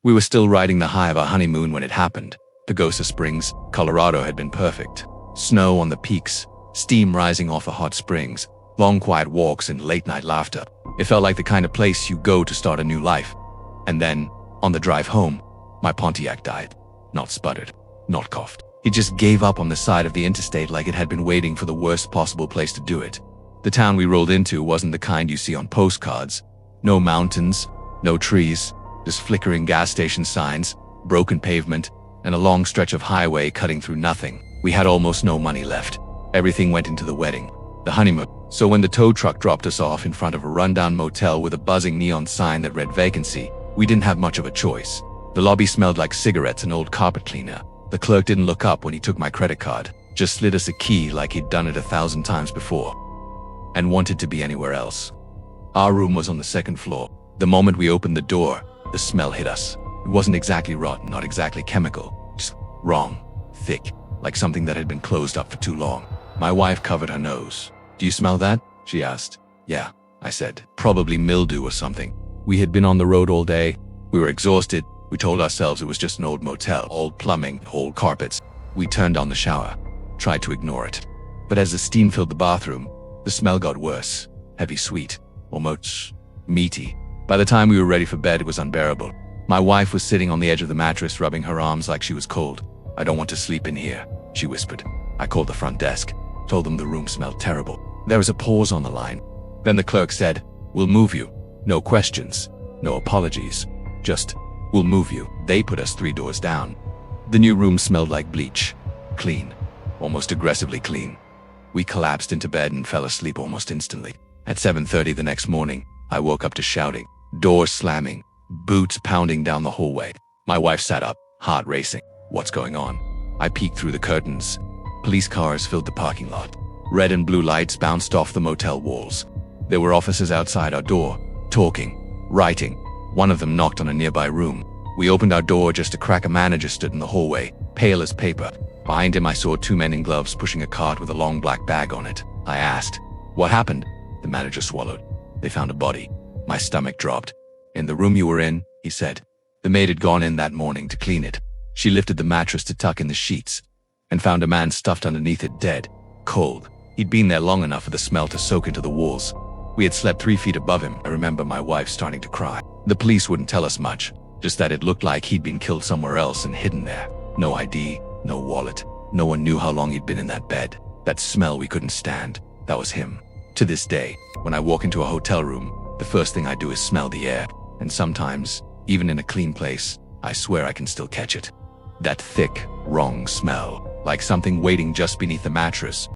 We were still riding the high of our honeymoon when it happened. Pagosa Springs, Colorado had been perfect. Snow on the peaks, steam rising off the hot springs, long quiet walks and late-night laughter. It felt like the kind of place you go to start a new life. And then, on the drive home, my Pontiac died. Not sputtered, not coughed. It just gave up on the side of the interstate like it had been waiting for the worst possible place to do it. The town we rolled into wasn't the kind you see on postcards. No mountains, no trees, just flickering gas station signs, broken pavement, and a long stretch of highway cutting through nothing. We had almost no money left. Everything went into the wedding, the honeymoon. So when the tow truck dropped us off in front of a rundown motel with a buzzing neon sign that read vacancy, we didn't have much of a choice. The lobby smelled like cigarettes and old carpet cleaner. The clerk didn't look up when he took my credit card, just slid us a key like he'd done it 1,000 times before, and wanted to be anywhere else. Our room was on the second floor. The moment we opened the door, the smell hit us. It wasn't exactly rotten, not exactly chemical, just wrong, thick, like something that had been closed up for too long. My wife covered her nose. "Do you smell that?" she asked. "Yeah," I said. "Probably mildew or something." We had been on the road all day. We were exhausted. We told ourselves it was just an old motel, old plumbing, old carpets. We turned on the shower, tried to ignore it. But as the steam filled the bathroom, the smell got worse. Heavy, sweet, almost meaty. By the time we were ready for bed, it was unbearable. My wife was sitting on the edge of the mattress, rubbing her arms like she was cold. "I don't want to sleep in here," she whispered. I called the front desk, told them the room smelled terrible. There was a pause on the line. Then the clerk said, "We'll move you. No questions, no apologies. Just, we'll move you." They put us 3 doors down. The new room smelled like bleach. Clean. Almost aggressively clean. We collapsed into bed and fell asleep almost instantly. At 7:30 the next morning, I woke up to shouting, doors slamming, boots pounding down the hallway. My wife sat up, heart racing. "What's going on?" I peeked through the curtains. Police cars filled the parking lot. Red and blue lights bounced off the motel walls. There were officers outside our door, talking, writing. One of them knocked on a nearby room. We opened our door just to crack. A manager stood in the hallway, pale as paper. Behind him I saw 2 men in gloves pushing a cart with a long black bag on it. I asked, "What happened?" The manager swallowed. "They found a body." My stomach dropped. "In the room you were in," he said. "The maid had gone in that morning to clean it. She lifted the mattress to tuck in the sheets and found a man stuffed underneath it, dead, cold. He'd been there long enough for the smell to soak into the walls. We had slept 3 feet above him." I remember my wife starting to cry. The police wouldn't tell us much, just that it looked like he'd been killed somewhere else and hidden there. No ID, no wallet. No one knew how long he'd been in that bed. That smell we couldn't stand. That was him. To this day, when I walk into a hotel room, the first thing I do is smell the air. And sometimes, even in a clean place, I swear I can still catch it. That thick, wrong smell, like something waiting just beneath the mattress.